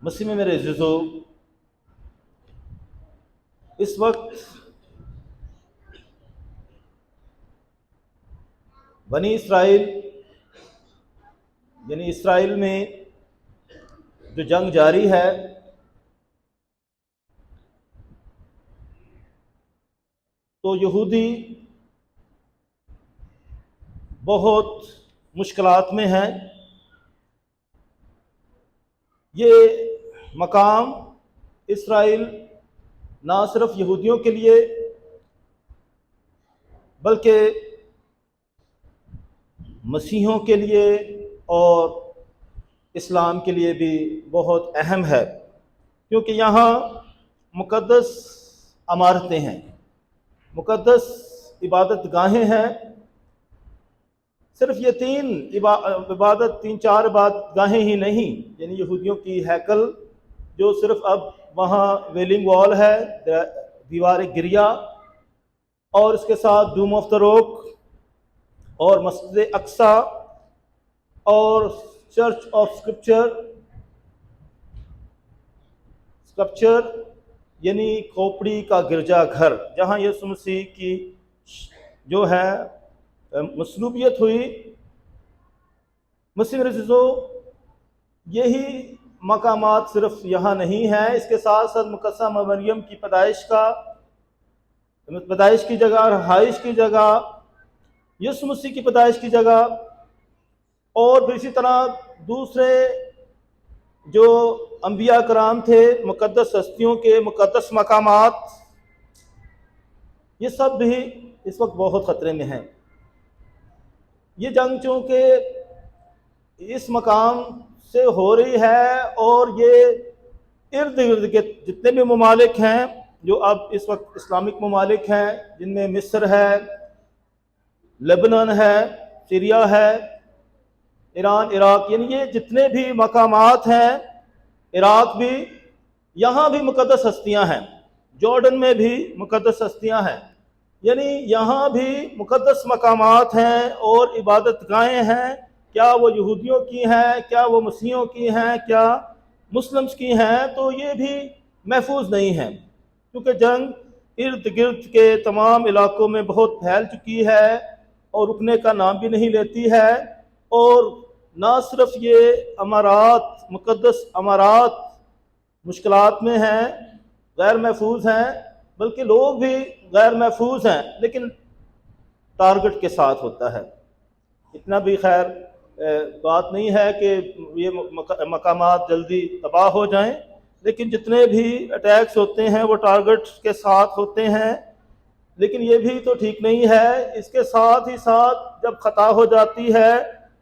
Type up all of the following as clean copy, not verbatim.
مسیح میں میرے عزیزو، اس وقت بنی اسرائیل یعنی اسرائیل میں جو جنگ جاری ہے، تو یہودی بہت مشکلات میں ہیں۔ یہ مقام اسرائیل نہ صرف یہودیوں کے لیے بلکہ مسیحیوں کے لیے اور اسلام کے لیے بھی بہت اہم ہے، کیونکہ یہاں مقدس عمارتیں ہیں، مقدس عبادت گاہیں ہیں۔ صرف یہ تین چار عبادت گاہیں ہی نہیں، یعنی یہودیوں کی ہیکل جو صرف اب وہاں ویلنگ وال ہے، دیوار گریا، اور اس کے ساتھ ڈوم آف دا روک اور مسجد اقصی اور چرچ آف اسکرپچر یعنی کھوپڑی کا گرجا گھر، جہاں یسوع مسیح کی جو ہے مصلوبیت ہوئی۔ مسیح میرے عزیزو، یہی مقامات صرف یہاں نہیں ہیں، اس کے ساتھ ساتھ مقدسہ مریم کی پیدائش کی جگہ، رہائش کی جگہ، یسوع مسیح کی پیدائش کی جگہ، اور پھر اسی طرح دوسرے جو انبیاء کرام تھے، مقدس ہستیوں کے مقدس مقامات، یہ سب بھی اس وقت بہت خطرے میں ہیں۔ یہ جنگ چونکہ اس مقام سے ہو رہی ہے، اور یہ ارد گرد کے جتنے بھی ممالک ہیں جو اب اس وقت اسلامک ممالک ہیں، جن میں مصر ہے، لبنان ہے، سیریا ہے، ایران، عراق، یعنی یہ جتنے بھی مقامات ہیں، عراق بھی، یہاں بھی مقدس ہستیاں ہیں، جارڈن میں بھی مقدس ہستیاں ہیں، یعنی یہاں بھی مقدس مقامات ہیں اور عبادت گاہیں ہیں۔ کیا وہ یہودیوں کی ہیں، کیا وہ مسیحیوں کی ہیں، کیا مسلمز کی ہیں، تو یہ بھی محفوظ نہیں ہیں، کیونکہ جنگ ارد گرد کے تمام علاقوں میں بہت پھیل چکی ہے اور رکنے کا نام بھی نہیں لیتی ہے۔ اور نہ صرف یہ امارات، مقدس امارات مشکلات میں ہیں، غیر محفوظ ہیں، بلکہ لوگ بھی غیر محفوظ ہیں، لیکن ٹارگٹ کے ساتھ ہوتا ہے۔ اتنا بھی خیر بات نہیں ہے کہ یہ مقامات جلدی تباہ ہو جائیں، لیکن جتنے بھی اٹیکس ہوتے ہیں وہ ٹارگٹ کے ساتھ ہوتے ہیں۔ لیکن یہ بھی تو ٹھیک نہیں ہے، اس کے ساتھ ہی ساتھ جب خطا ہو جاتی ہے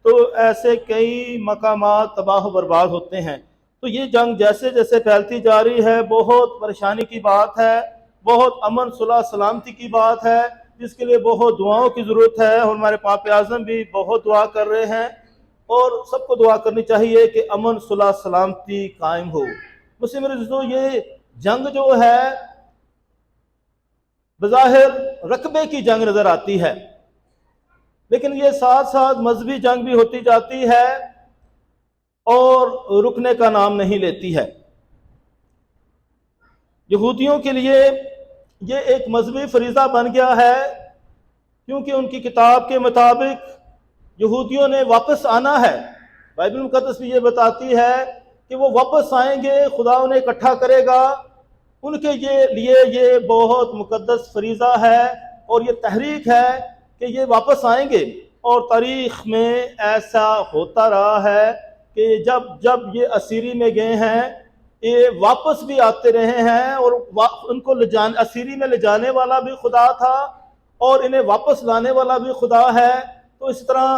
تو ایسے کئی مقامات تباہ و برباد ہوتے ہیں۔ تو یہ جنگ جیسے جیسے پھیلتی جا رہی ہے، بہت پریشانی کی بات ہے، بہت امن صلح سلامتی کی بات ہے، جس کے لیے بہت دعاؤں کی ضرورت ہے، اور ہمارے پاپ اعظم بھی بہت دعا کر رہے ہیں، اور سب کو دعا کرنی چاہیے کہ امن صلح سلامتی قائم ہو۔ مسلم عزیزو، یہ جنگ جو ہے بظاہر رقبے کی جنگ نظر آتی ہے، لیکن یہ ساتھ ساتھ مذہبی جنگ بھی ہوتی جاتی ہے اور رکنے کا نام نہیں لیتی ہے۔ یہودیوں کے لیے یہ ایک مذہبی فریضہ بن گیا ہے، کیونکہ ان کی کتاب کے مطابق یہودیوں نے واپس آنا ہے۔ بائبل مقدس بھی یہ بتاتی ہے کہ وہ واپس آئیں گے، خدا انہیں اکٹھا کرے گا۔ ان کے لیے یہ بہت مقدس فریضہ ہے اور یہ تحریک ہے کہ یہ واپس آئیں گے، اور تاریخ میں ایسا ہوتا رہا ہے کہ جب یہ اسیری میں گئے ہیں، یہ واپس بھی آتے رہے ہیں، اور ان کو اسیری میں لے جانے والا بھی خدا تھا اور انہیں واپس لانے والا بھی خدا ہے۔ تو اس طرح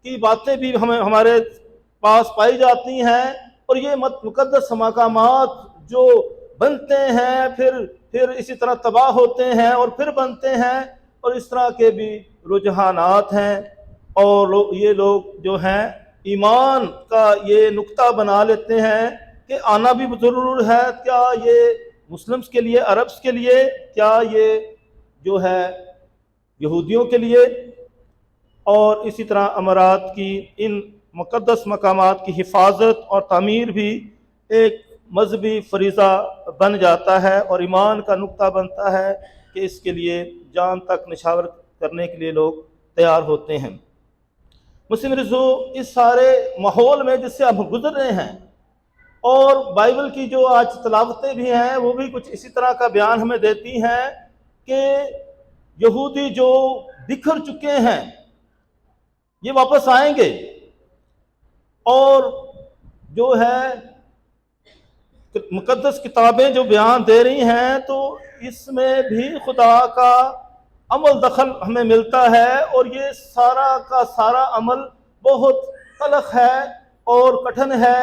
کی باتیں بھی ہمارے پاس پائی جاتی ہیں، اور یہ مقدس مقامات جو بنتے ہیں پھر اسی طرح تباہ ہوتے ہیں اور پھر بنتے ہیں، اور اس طرح کے بھی رجحانات ہیں۔ اور یہ لوگ جو ہیں ایمان کا یہ نقطہ بنا لیتے ہیں کہ آنا بھی ضرور ہے، کیا یہ مسلمز کے لیے، عربز کے لیے، کیا یہ جو ہے یہودیوں کے لیے۔ اور اسی طرح امارات کی ان مقدس مقامات کی حفاظت اور تعمیر بھی ایک مذہبی فریضہ بن جاتا ہے اور ایمان کا نقطہ بنتا ہے کہ اس کے لیے جان تک نچھاور کرنے کے لیے لوگ تیار ہوتے ہیں۔ مسلم رسو، اس سارے ماحول میں جس سے ہم گزر رہے ہیں، اور بائبل کی جو آج تلاوتیں بھی ہیں وہ بھی کچھ اسی طرح کا بیان ہمیں دیتی ہیں کہ یہودی جو بکھر چکے ہیں یہ واپس آئیں گے، اور جو ہے مقدس کتابیں جو بیان دے رہی ہیں تو اس میں بھی خدا کا عمل دخل ہمیں ملتا ہے، اور یہ سارا کا سارا عمل بہت تلخ ہے اور کٹھن ہے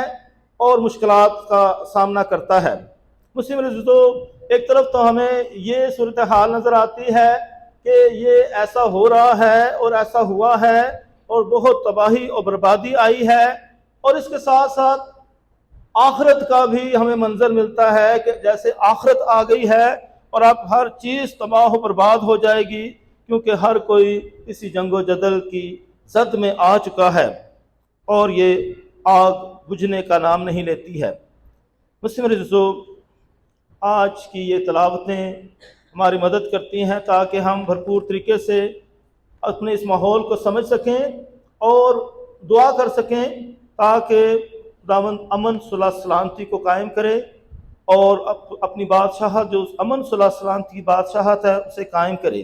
اور مشکلات کا سامنا کرتا ہے۔ مسلم عزیزو، ایک طرف تو ہمیں یہ صورتحال نظر آتی ہے کہ یہ ایسا ہو رہا ہے اور ایسا ہوا ہے اور بہت تباہی اور بربادی آئی ہے، اور اس کے ساتھ ساتھ آخرت کا بھی ہمیں منظر ملتا ہے کہ جیسے آخرت آ گئی ہے اور اب ہر چیز تباہ و برباد ہو جائے گی، کیونکہ ہر کوئی اسی جنگ و جدل کی زد میں آ چکا ہے اور یہ آگ بجھنے کا نام نہیں لیتی ہے۔ مسلم عزیزو، آج کی یہ تلاوتیں ہماری مدد کرتی ہیں تاکہ ہم بھرپور طریقے سے اپنے اس ماحول کو سمجھ سکیں اور دعا کر سکیں تاکہ خداوند امن صلح سلامتی کو قائم کرے اور اپنی بادشاہت، جو امن صلح سلامتی کی بادشاہت ہے، اسے قائم کرے،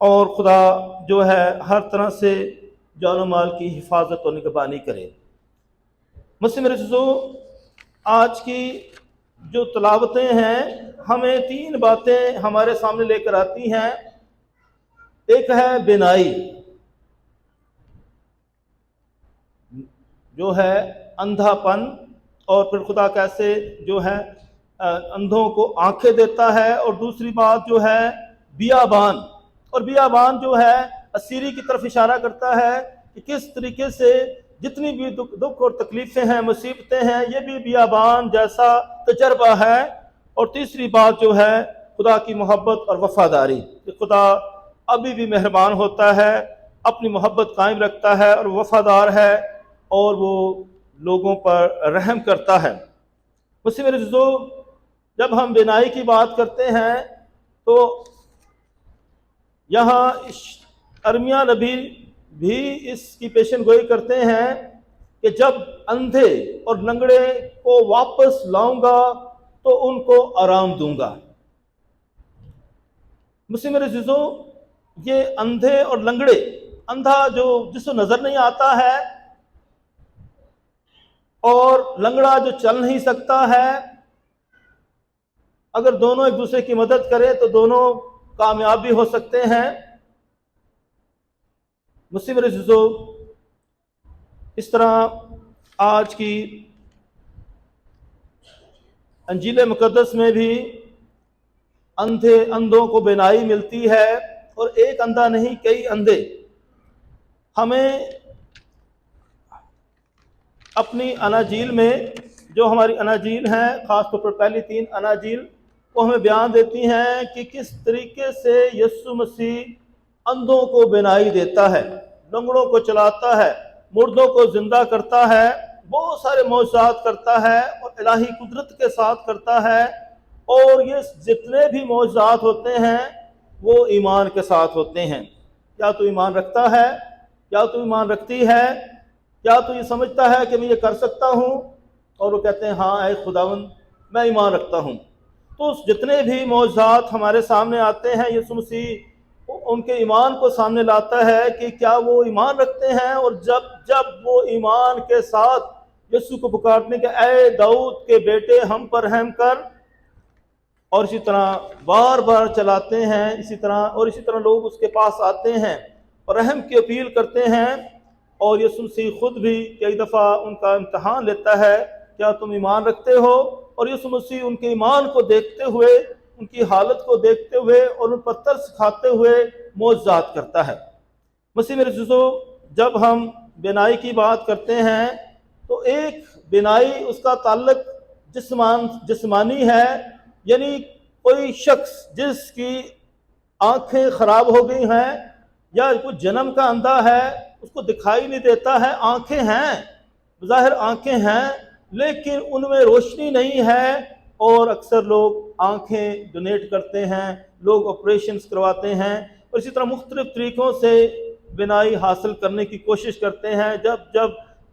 اور خدا جو ہے ہر طرح سے جان و مال کی حفاظت و نگہبانی کرے۔ مسلم عزیزو، آج کی جو تلاوتیں ہیں ہمیں تین باتیں ہمارے سامنے لے کر آتی ہیں۔ ایک ہے بینائی، جو ہے اندھا پن، اور پھر خدا کیسے جو ہے اندھوں کو آنکھیں دیتا ہے، اور دوسری بات جو ہے بیابان، اور بیابان جو ہے اسیری کی طرف اشارہ کرتا ہے کہ کس طریقے سے جتنی بھی دکھ اور تکلیفیں ہیں، مصیبتیں ہیں، یہ بھی بیابان جیسا تجربہ ہے۔ اور تیسری بات جو ہے خدا کی محبت اور وفاداری، کہ خدا ابھی بھی مہربان ہوتا ہے، اپنی محبت قائم رکھتا ہے اور وفادار ہے، اور وہ لوگوں پر رحم کرتا ہے۔ مسلم عزیزو، جب ہم بینائی کی بات کرتے ہیں تو یہاں ارمیا نبی بھی اس کی پیشن گوئی کرتے ہیں کہ جب اندھے اور لنگڑے کو واپس لاؤں گا تو ان کو آرام دوں گا۔ مسلم عزیزو، یہ اندھے اور لنگڑے، اندھا جو جس کو نظر نہیں آتا ہے اور لنگڑا جو چل نہیں سکتا ہے، اگر دونوں ایک دوسرے کی مدد کرے تو دونوں کامیاب بھی ہو سکتے ہیں۔ مسلم عزیزو، اس طرح آج کی انجیل مقدس میں بھی اندھوں کو بینائی ملتی ہے، اور ایک اندھا نہیں، کئی اندھے۔ ہمیں اپنی اناجیل میں، جو ہماری اناجیل ہیں، خاص طور پر پہلی 3 اناجیل، وہ ہمیں بیان دیتی ہیں کہ کس طریقے سے یسوع مسیح اندھوں کو بینائی دیتا ہے، لنگڑوں کو چلاتا ہے، مردوں کو زندہ کرتا ہے، بہت سارے معجزات کرتا ہے اور الہی قدرت کے ساتھ کرتا ہے، اور یہ جتنے بھی معجزات ہوتے ہیں وہ ایمان کے ساتھ ہوتے ہیں۔ کیا تو ایمان رکھتا ہے؟ کیا تو ایمان رکھتی ہے؟ کیا تو یہ سمجھتا ہے کہ میں یہ کر سکتا ہوں؟ اور وہ کہتے ہیں ہاں اے خداوند، میں ایمان رکھتا ہوں۔ تو جتنے بھی معجزات ہمارے سامنے آتے ہیں، یسوع مسیح ان کے ایمان کو سامنے لاتا ہے کہ کیا وہ ایمان رکھتے ہیں، اور جب وہ ایمان کے ساتھ یسوع کو پکارنے کے اے داؤد کے بیٹے ہم پر رحم کر، اور اسی طرح بار بار چلاتے ہیں، اسی طرح لوگ اس کے پاس آتے ہیں اور رحم کی اپیل کرتے ہیں، اور یسوع مسیح خود بھی کئی دفعہ ان کا امتحان لیتا ہے، کیا تم ایمان رکھتے ہو؟ اور یسوع مسیح ان کے ایمان کو دیکھتے ہوئے، ان کی حالت کو دیکھتے ہوئے اور ان پر ترس کھاتے ہوئے معجزات کرتا ہے۔ مسیح میرے عزیزو، جب ہم بینائی کی بات کرتے ہیں تو ایک بینائی، اس کا تعلق جسمانی ہے، یعنی کوئی شخص جس کی آنکھیں خراب ہو گئی ہیں یا کوئی جنم کا اندھا ہے، اس کو دکھائی نہیں دیتا ہے، آنکھیں ہیں، بظاہر آنکھیں ہیں، لیکن ان میں روشنی نہیں ہے، اور اکثر لوگ آنکھیں ڈونیٹ کرتے ہیں، لوگ آپریشنز کرواتے ہیں، اور اسی طرح مختلف طریقوں سے بینائی حاصل کرنے کی کوشش کرتے ہیں۔ جب جب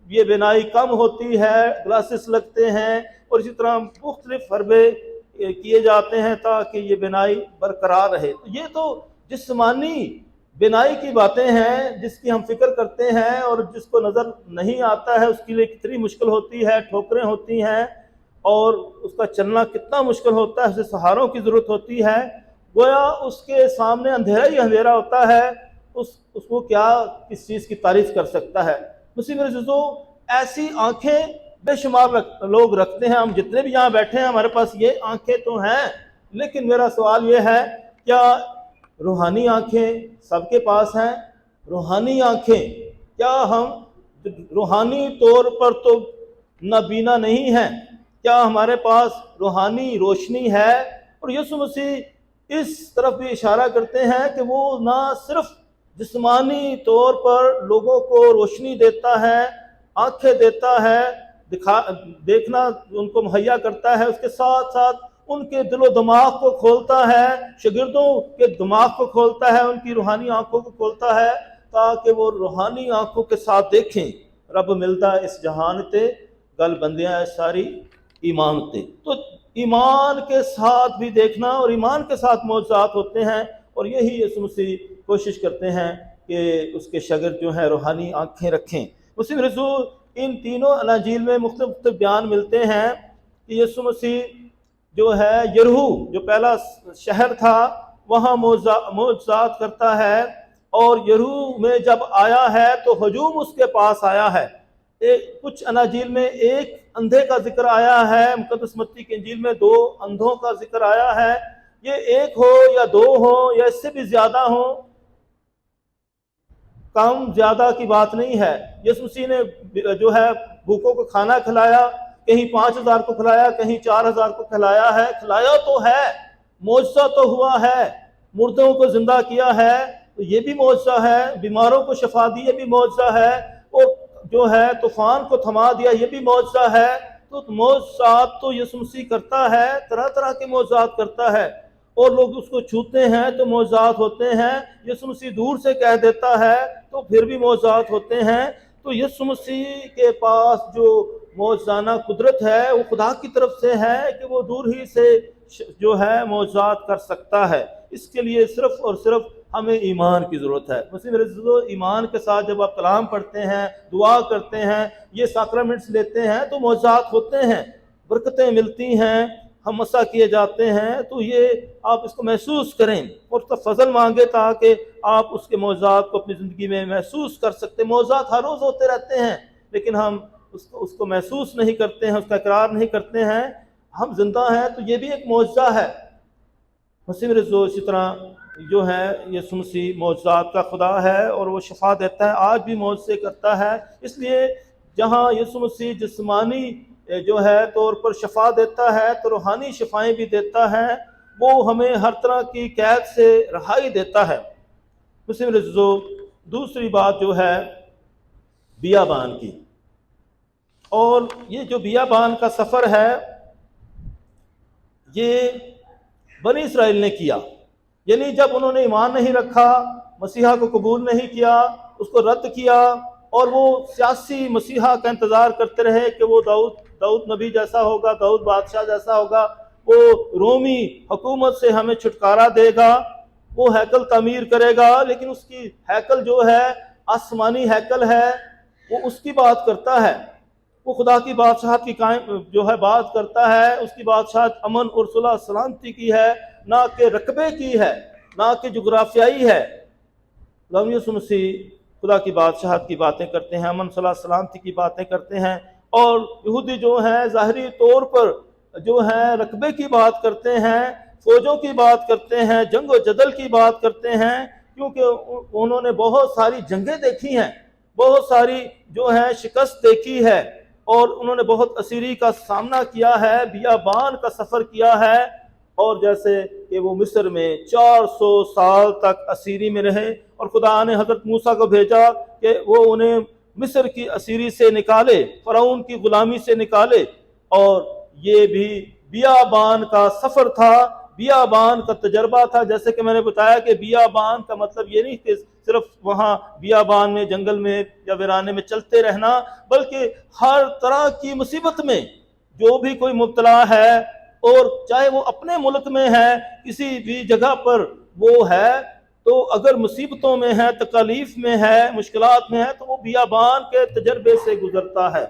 یہ بینائی کم ہوتی ہے گلاسز لگتے ہیں، اور اسی طرح مختلف حربے کیے جاتے ہیں تاکہ یہ بینائی برقرار رہے۔ تو یہ تو جسمانی بینائی کی باتیں ہیں جس کی ہم فکر کرتے ہیں، اور جس کو نظر نہیں آتا ہے اس کے لیے کتنی مشکل ہوتی ہے، ٹھوکریں ہوتی ہیں، اور اس کا چلنا کتنا مشکل ہوتا ہے، اسے سہاروں کی ضرورت ہوتی ہے۔ گویا اس کے سامنے اندھیرا ہی اندھیرا ہوتا ہے، اس کو کیا کس چیز کی تعریف کر سکتا ہے۔ مسلم عزیزو، ایسی آنکھیں بے شمار لوگ رکھتے ہیں، ہم جتنے بھی یہاں بیٹھے ہیں ہمارے پاس یہ آنکھیں تو ہیں، لیکن میرا سوال یہ ہے، کیا روحانی آنکھیں سب کے پاس ہیں؟ روحانی آنکھیں کیا ہم روحانی طور پر تو نابینا نہیں ہیں؟ کیا ہمارے پاس روحانی روشنی ہے؟ اور یسوع مسیح اس طرف بھی اشارہ کرتے ہیں کہ وہ نہ صرف جسمانی طور پر لوگوں کو روشنی دیتا ہے، آنکھیں دیتا ہے، دیکھنا ان کو مہیا کرتا ہے، اس کے ساتھ ساتھ ان کے دل و دماغ کو کھولتا ہے، شاگردوں کے دماغ کو کھولتا ہے، ان کی روحانی آنکھوں کو کھولتا ہے تاکہ وہ روحانی آنکھوں کے ساتھ دیکھیں۔ رب ملتا اس جہان تے گل بندیاں ساری ایمان تے۔ تو ایمان کے ساتھ بھی دیکھنا اور ایمان کے ساتھ معجزات ہوتے ہیں، اور یہی یسوع مسیح کوشش کرتے ہیں کہ اس کے شاگرد جو ہیں روحانی آنکھیں رکھیں۔ مسیح رسول ان تینوں اناجیل میں مختلف بیان ملتے ہیں کہ یسوع مسیح جو ہے یریحو جو پہلا شہر تھا وہاں معجزات کرتا ہے، اور یریحو میں جب آیا ہے تو ہجوم اس کے پاس آیا ہے۔ کچھ اناجیل میں ایک اندھے کا ذکر آیا ہے، مقدس متی کی انجیل میں 2 اندھوں کا ذکر آیا ہے۔ یہ ایک ہو یا 2 ہو یا اس سے بھی زیادہ ہو، کم زیادہ کی بات نہیں ہے۔ یسوع مسیح نے جو ہے بھوکوں کو کھانا کھلایا، کہیں 5000 کو کھلایا، کہیں 4000 کو کھلایا ہے، کھلایا تو ہے، معجزہ تو ہوا ہے، مردوں کو زندہ کیا ہے تو یہ بھی معجزہ ہے، بیماروں کو شفا دی یہ بھی معجزہ ہے، اور جو ہے طوفان کو تھما دیا یہ بھی معجزہ ہے۔ تو معجزات تو یسوع مسیح کرتا ہے، طرح طرح کے معجزات کرتا ہے، اور لوگ اس کو چھوتے ہیں تو معجزات ہوتے ہیں، یسوع مسیح دور سے کہہ دیتا ہے تو پھر بھی معجزات ہوتے ہیں۔ تو یسوع مسیح کے پاس جو معجزانہ قدرت ہے وہ خدا کی طرف سے ہے کہ وہ دور ہی سے جو ہے معجزات کر سکتا ہے۔ اس کے لیے صرف اور صرف ہمیں ایمان کی ضرورت ہے۔ مسیح میرے عزیزو، ایمان کے ساتھ جب آپ کلام پڑھتے ہیں، دعا کرتے ہیں، یہ ساکرامنٹس لیتے ہیں تو معجزات ہوتے ہیں، برکتیں ملتی ہیں، ہم مسا کیے جاتے ہیں، تو یہ آپ اس کو محسوس کریں اور اس کا فضل مانگے تاکہ آپ اس کے معجزات کو اپنی زندگی میں محسوس کر سکتے۔ معجزات ہر روز ہوتے رہتے ہیں لیکن ہم اس کو محسوس نہیں کرتے ہیں، اس کا اقرار نہیں کرتے ہیں۔ ہم زندہ ہیں تو یہ بھی ایک معجزہ ہے۔ مسیح رسول اسی طرح جو ہے یسوع مسیح معجزات کا خدا ہے اور وہ شفا دیتا ہے، آج بھی معجزے کرتا ہے۔ اس لیے جہاں یسوع مسیح جسمانی جو ہے طور پر شفا دیتا ہے تو روحانی شفائیں بھی دیتا ہے، وہ ہمیں ہر طرح کی قید سے رہائی دیتا ہے۔ مسلم رسول دوسری بات جو ہے بیابان کی، اور یہ جو بیابان کا سفر ہے یہ بنی اسرائیل نے کیا، یعنی جب انہوں نے ایمان نہیں رکھا، مسیحا کو قبول نہیں کیا، اس کو رد کیا، اور وہ سیاسی مسیحا کا انتظار کرتے رہے کہ وہ داؤد نبی جیسا ہوگا، داؤد بادشاہ جیسا ہوگا، وہ رومی حکومت سے ہمیں چھٹکارا دے گا، وہ ہیکل تعمیر کرے گا۔ لیکن اس کی ہیکل جو ہے آسمانی ہیکل ہے، وہ اس کی بات کرتا ہے، وہ خدا کی بادشاہت کی قائم جو ہے بات کرتا ہے، اس کی بادشاہت امن اور صلح سلامتی کی ہے، نہ کہ رقبے کی ہے، نہ کہ جغرافیائی ہے۔ یسوع مسیح خدا کی بادشاہت کی باتیں کرتے ہیں، امن صلح سلامتی کی باتیں کرتے ہیں، اور یہودی جو ہیں ظاہری طور پر جو ہیں رقبے کی بات کرتے ہیں، فوجوں کی بات کرتے ہیں، جنگ و جدل کی بات کرتے ہیں، کیونکہ انہوں نے بہت ساری جنگیں دیکھی ہیں، بہت ساری جو ہے شکست دیکھی ہے، اور انہوں نے بہت اسیری کا سامنا کیا ہے، بیابان کا سفر کیا ہے، اور جیسے کہ وہ مصر میں 400 سال تک اسیری میں رہے، اور خدا نے حضرت موسیٰ کو بھیجا کہ وہ انہیں مصر کی اسیری سے نکالے، فرعون کی غلامی سے نکالے، اور یہ بھی بیابان کا سفر تھا، بیابان کا تجربہ تھا۔ جیسے کہ میں نے بتایا کہ بیابان کا مطلب یہ نہیں کہ صرف وہاں بیابان میں، جنگل میں یا ویرانے میں چلتے رہنا، بلکہ ہر طرح کی مصیبت میں جو بھی کوئی مبتلا ہے، اور چاہے وہ اپنے ملک میں ہے، کسی بھی جگہ پر وہ ہے، تو اگر مصیبتوں میں ہے، تکالیف میں ہے، مشکلات میں ہے، تو وہ بیابان کے تجربے سے گزرتا ہے۔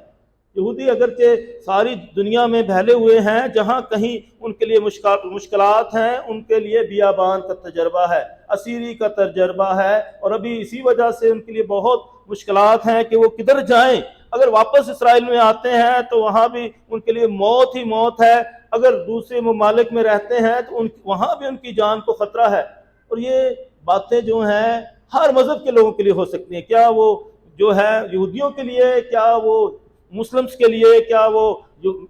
یہودی اگرچہ ساری دنیا میں پھیلے ہوئے ہیں، جہاں کہیں ان کے لیے مشکلات ہیں، ان کے لیے بیابان کا تجربہ ہے، اسیری کا تجربہ ہے، اور ابھی اسی وجہ سے ان کے لیے بہت مشکلات ہیں کہ وہ کدھر جائیں۔ اگر واپس اسرائیل میں آتے ہیں تو وہاں بھی ان کے لیے موت ہی موت ہے، اگر دوسرے ممالک میں رہتے ہیں تو وہاں بھی ان کی جان کو خطرہ ہے۔ اور یہ باتیں جو ہیں ہر مذہب کے لوگوں کے لیے ہو سکتی ہیں، کیا وہ جو ہے یہودیوں کے لیے، کیا وہ مسلمز کے لیے، کیا وہ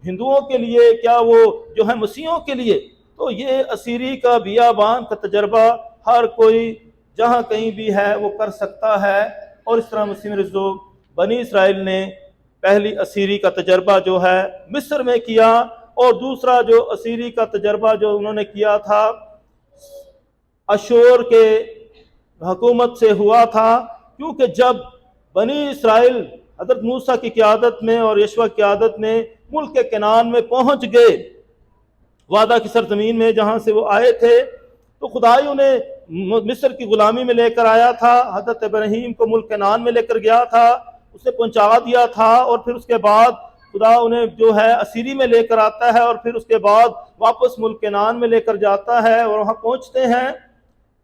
ہندوؤں کے لیے، کیا وہ جو ہے مسیحیوں کے لیے۔ تو یہ اسیری کا بیابان کا تجربہ ہر کوئی جہاں کہیں بھی ہے وہ کر سکتا ہے۔ اور اس طرح مسیح رسول بنی اسرائیل نے پہلی اسیری کا تجربہ جو ہے مصر میں کیا، اور دوسرا جو اسیری کا تجربہ جو انہوں نے کیا تھا اشور کے حکومت سے ہوا تھا، کیونکہ جب بنی اسرائیل حضرت موسیٰ کی قیادت میں اور یشوع کی قیادت میں ملک کنعان میں پہنچ گئے، وعدہ کی سرزمین میں جہاں سے وہ آئے تھے، تو خدائی انہیں مصر کی غلامی میں لے کر آیا تھا، حضرت ابراہیم کو ملک کنعان میں لے کر گیا تھا، اسے پہنچا دیا تھا، اور پھر اس کے بعد خدا انہیں جو ہے اسیری میں لے کر آتا ہے، اور پھر اس کے بعد واپس ملک کنعان میں لے کر جاتا ہے، اور وہاں پہنچتے ہیں،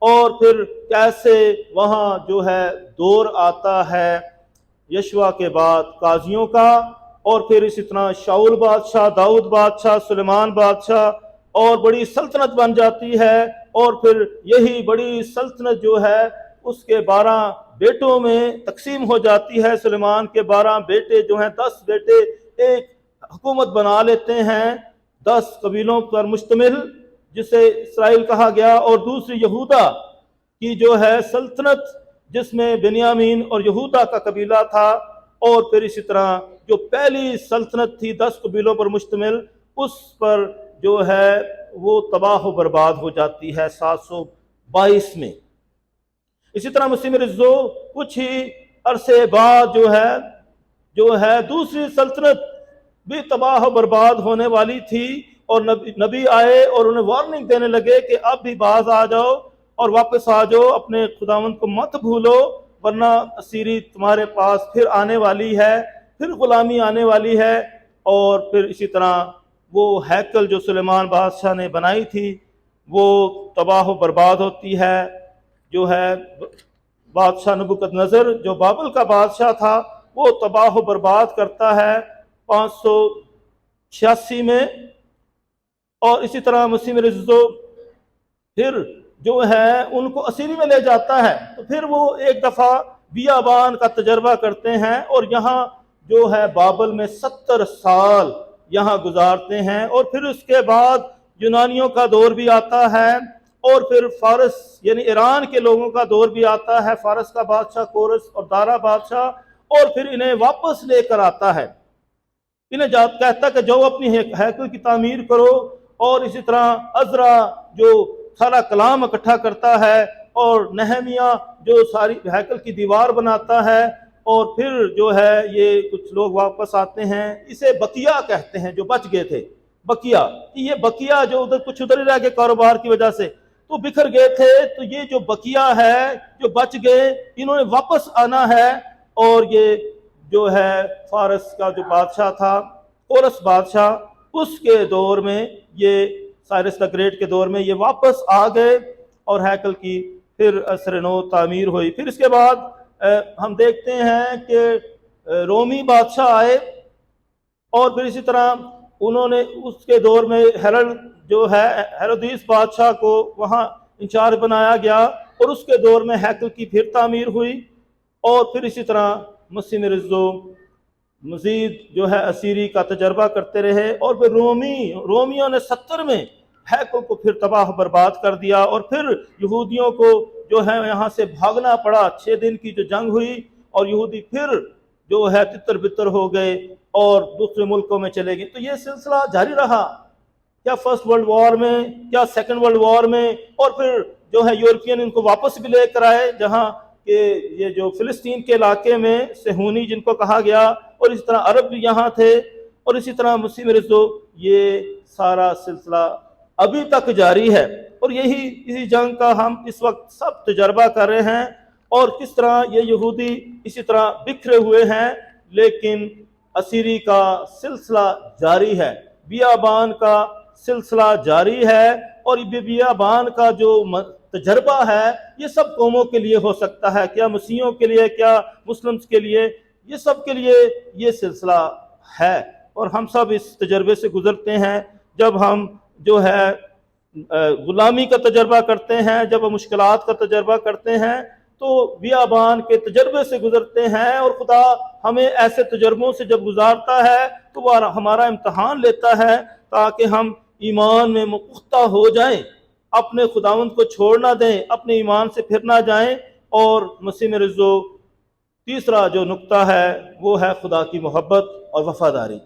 اور پھر کیسے وہاں جو ہے دور آتا ہے یشوع کے بعد قاضیوں کا، اور پھر اسی طرح شاؤل بادشاہ، داؤد بادشاہ، سلیمان بادشاہ، اور بڑی سلطنت بن جاتی ہے، اور پھر یہی بڑی سلطنت جو ہے اس کے 12 بیٹوں میں تقسیم ہو جاتی ہے۔ سلیمان کے 12 بیٹے جو ہیں، 10 بیٹے ایک حکومت بنا لیتے ہیں 10 قبیلوں پر مشتمل، جسے اسرائیل کہا گیا، اور دوسری یہودا کی جو ہے سلطنت، جس میں بنیامین اور یہودا کا قبیلہ تھا، اور پھر اسی طرح جو پہلی سلطنت تھی 10 قبیلوں پر مشتمل، اس پر جو ہے وہ تباہ و برباد ہو جاتی ہے 722 میں۔ اسی طرح مسیح رضو کچھ ہی عرصے بعد جو ہے دوسری سلطنت بھی تباہ و برباد ہونے والی تھی، اور نبی آئے اور انہیں وارننگ دینے لگے کہ اب بھی باز آ جاؤ اور واپس آ جاؤ، اپنے خداوند کو مت بھولو، ورنہ اسیری تمہارے پاس پھر آنے والی ہے، پھر غلامی آنے والی ہے۔ اور پھر اسی طرح وہ ہیکل جو سلیمان بادشاہ نے بنائی تھی وہ تباہ و برباد ہوتی ہے۔ جو ہے بادشاہ نبوکد نظر جو بابل کا بادشاہ تھا، وہ تباہ و برباد کرتا ہے 586 میں۔ اور اسی طرح مسیح رضو پھر جو ہے ان کو اسیری میں لے جاتا ہے، تو پھر وہ ایک دفعہ بیابان کا تجربہ کرتے ہیں، اور یہاں جو ہے بابل میں 70 سال یہاں گزارتے ہیں، اور پھر اس کے بعد یونانیوں کا دور بھی آتا ہے، اور پھر فارس یعنی ایران کے لوگوں کا دور بھی آتا ہے، فارس کا بادشاہ کورس اور دارا بادشاہ، اور پھر انہیں واپس لے کر آتا ہے، انہیں کہتا کہ جو اپنی ہیکل کی تعمیر کرو، اور اسی طرح عزرا جو سارا کلام اکٹھا کرتا ہے، اور نہمیہ جو ساری ہیکل کی دیوار بناتا ہے، اور پھر جو ہے یہ کچھ لوگ واپس آتے ہیں، اسے بقیہ کہتے ہیں جو بچ گئے تھے، بقیہ، یہ بقیہ جو کچھ ادھر ہی رہ گئے کاروبار کی وجہ سے تو بکھر گئے تھے، تو یہ جو بقیہ ہے جو بچ گئے انہوں نے واپس آنا ہے، اور یہ جو ہے فارس کا جو بادشاہ تھا کورس بادشاہ، اس کے دور میں، یہ سائرس دا گریٹ کے دور میں یہ واپس آ گئے، اور ہیکل کی پھر اثر نو تعمیر ہوئی۔ پھر اس کے بعد ہم دیکھتے ہیں کہ رومی بادشاہ آئے، اور پھر اسی طرح انہوں نے اس کے دور میں ہیرودیس بادشاہ کو وہاں انچارج بنایا گیا، اور اس کے دور میں ہیکل کی پھر تعمیر ہوئی، اور پھر اسی طرح مسیح رضو مزید جو ہے اسیری کا تجربہ کرتے رہے، اور پھر رومیوں نے 70 میں ہیکل کو پھر تباہ برباد کر دیا، اور پھر یہودیوں کو جو ہے یہاں سے بھاگنا پڑا، 6 دن کی جو جنگ ہوئی، اور یہودی پھر جو ہے تتر بتر ہو گئے اور دوسرے ملکوں میں چلے گئے. تو یہ سلسلہ جاری رہا، کیا فرسٹ ورلڈ وار میں، کیا سیکنڈ ورلڈ وار میں، اور پھر جو ہے یورپین ان کو واپس بھی لے کر آئے، جہاں کہ یہ جو فلسطین کے علاقے میں صہیونی جن کو کہا گیا، اور اسی طرح عرب بھی یہاں تھے، اور اسی طرح مسیح رسو. یہ سارا سلسلہ ابھی تک جاری ہے، اور اسی جنگ کا ہم اس وقت سب تجربہ کر رہے ہیں، اور کس طرح یہ یہودی اسی طرح بکھرے ہوئے ہیں، لیکن اسیری کا سلسلہ جاری ہے، بیابان کا سلسلہ جاری ہے. اور یہ بیابان کا جو تجربہ ہے یہ سب قوموں کے لیے ہو سکتا ہے، کیا مسیحیوں کے لیے، کیا مسلمز کے لیے، یہ سب کے لیے یہ سلسلہ ہے. اور ہم سب اس تجربے سے گزرتے ہیں. جب ہم جو ہے غلامی کا تجربہ کرتے ہیں، جب ہم مشکلات کا تجربہ کرتے ہیں، تو بیابان کے تجربے سے گزرتے ہیں، اور خدا ہمیں ایسے تجربوں سے جب گزارتا ہے تو وہ ہمارا امتحان لیتا ہے تاکہ ہم ایمان میں پختہ ہو جائیں، اپنے خداوند کو چھوڑ نہ دیں، اپنے ایمان سے پھر نہ جائیں. اور مسیح میں رزو تیسرا جو نقطہ ہے وہ ہے خدا کی محبت اور وفاداری.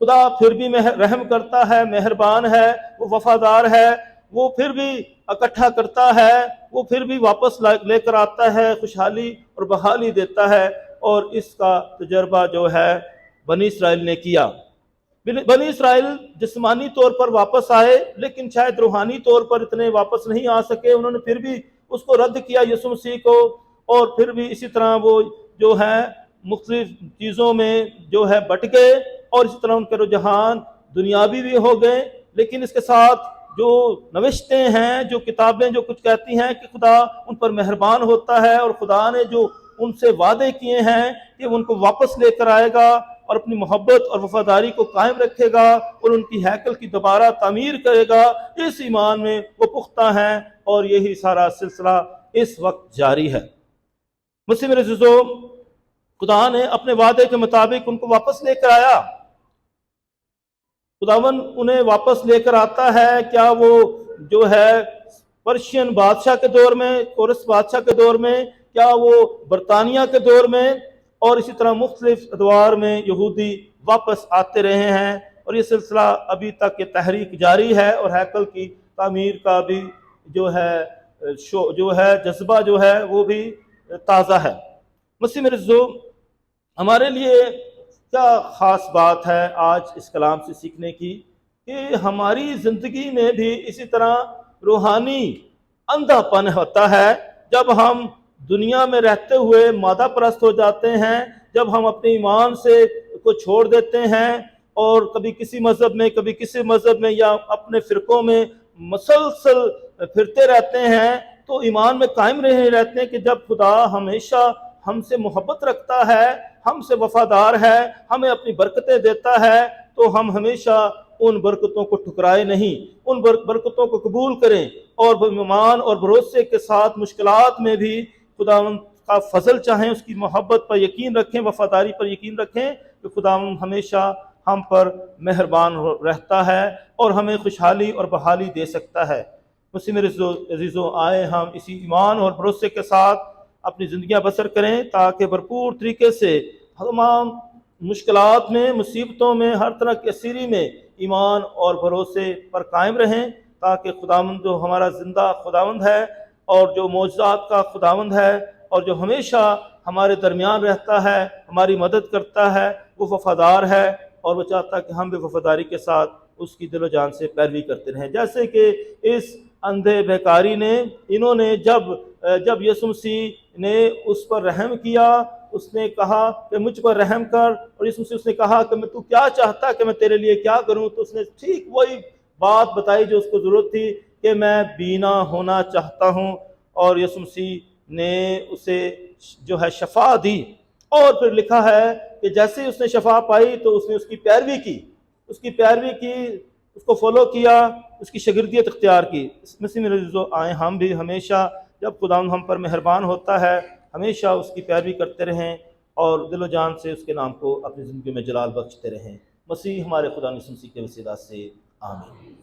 خدا پھر بھی رحم کرتا ہے، مہربان ہے، وہ وفادار ہے، وہ پھر بھی اکٹھا کرتا ہے، وہ پھر بھی واپس لے کر آتا ہے، خوشحالی اور بحالی دیتا ہے. اور اس کا تجربہ جو ہے بنی اسرائیل نے کیا. بنی اسرائیل جسمانی طور پر واپس آئے، لیکن شاید روحانی طور پر اتنے واپس نہیں آ سکے. انہوں نے پھر بھی اس کو رد کیا، یسوع مسیح کو، اور پھر بھی اسی طرح وہ جو ہے مختلف چیزوں میں جو ہے بٹ گئے، اور اسی طرح ان کے رجحان دنیاوی بھی ہو گئے. لیکن اس کے ساتھ جو نوشتیں ہیں، جو کتابیں جو کچھ کہتی ہیں کہ خدا ان پر مہربان ہوتا ہے، اور خدا نے جو ان سے وعدے کیے ہیں کہ ان کو واپس لے کر آئے گا اور اپنی محبت اور وفاداری کو قائم رکھے گا، اور ان کی ہیکل کی دوبارہ تعمیر کرے گا، اس ایمان میں وہ پختہ ہیں. اور یہی سارا سلسلہ اس وقت جاری ہے. مسیح میرے عزیزو، خدا نے اپنے وعدے کے مطابق ان کو واپس لے کر آیا. خداون انہیں واپس لے کر آتا ہے. کیا وہ جو ہے پرشین بادشاہ کے دور میں، کورس بادشاہ کے دور میں، کیا وہ برطانیہ کے دور میں، اور اسی طرح مختلف ادوار میں یہودی واپس آتے رہے ہیں. اور یہ سلسلہ ابھی تک یہ تحریک جاری ہے، اور ہیکل کی تعمیر کا بھی جو ہے جذبہ جو ہے وہ بھی تازہ ہے. مسیح میرے عزیزو، ہمارے لیے کیا خاص بات ہے آج اس کلام سے سیکھنے کی، کہ ہماری زندگی میں بھی اسی طرح روحانی اندھا پن ہوتا ہے جب ہم دنیا میں رہتے ہوئے مادہ پرست ہو جاتے ہیں، جب ہم اپنے ایمان سے کو چھوڑ دیتے ہیں، اور کبھی کسی مذہب میں، کبھی کسی مذہب میں، یا اپنے فرقوں میں مسلسل پھرتے رہتے ہیں، تو ایمان میں قائم رہتے ہیں کہ جب خدا ہمیشہ ہم سے محبت رکھتا ہے، ہم سے وفادار ہے، ہمیں اپنی برکتیں دیتا ہے، تو ہم ہمیشہ ان برکتوں کو ٹھکرائے نہیں، ان برکتوں کو قبول کریں، اور ایمان اور بھروسے کے ساتھ مشکلات میں بھی خداوند کا فضل چاہیں، اس کی محبت پر یقین رکھیں، وفاداری پر یقین رکھیں، کہ خداوند ہمیشہ ہم پر مہربان رہتا ہے اور ہمیں خوشحالی اور بحالی دے سکتا ہے. مسیح میرے عزیزوں، آئے ہم اسی ایمان اور بھروسے کے ساتھ اپنی زندگیاں بسر کریں، تاکہ بھرپور طریقے سے تمام مشکلات میں، مصیبتوں میں، ہر طرح کی اسیری میں ایمان اور بھروسے پر قائم رہیں، تاکہ خداوند جو ہمارا زندہ خداوند ہے، اور جو معجزات کا خداوند ہے، اور جو ہمیشہ ہمارے درمیان رہتا ہے، ہماری مدد کرتا ہے، وہ وفادار ہے، اور وہ چاہتا ہے کہ ہم بھی وفاداری کے ساتھ اس کی دل و جان سے پیروی کرتے رہیں. جیسے کہ اس اندھے بھیکاری نے، انہوں نے جب یسوع مسیح نے اس پر رحم کیا، اس نے کہا کہ مجھ پر رحم کر، اور یسوع مسیح اس نے کہا کہ تو کیا چاہتا کہ میں تیرے لیے کیا کروں، تو اس نے ٹھیک وہی بات بتائی جو اس کو ضرورت تھی، کہ میں بینا ہونا چاہتا ہوں. اور یسوع مسیح نے اسے جو ہے شفا دی. اور پھر لکھا ہے کہ جیسے ہی اس نے شفا پائی تو اس نے اس کی پیروی کی، اس کو فالو کیا، اس کی شاگردیت اختیار کی. مسیح میرے عزیزو، آئیں ہم بھی ہمیشہ جب خداوند ہم پر مہربان ہوتا ہے، ہمیشہ اس کی پیروی کرتے رہیں، اور دل و جان سے اس کے نام کو اپنی زندگی میں جلال بخشتے رہیں. مسیح ہمارے خدا یسوع مسیح کے وسیلہ سے آمین.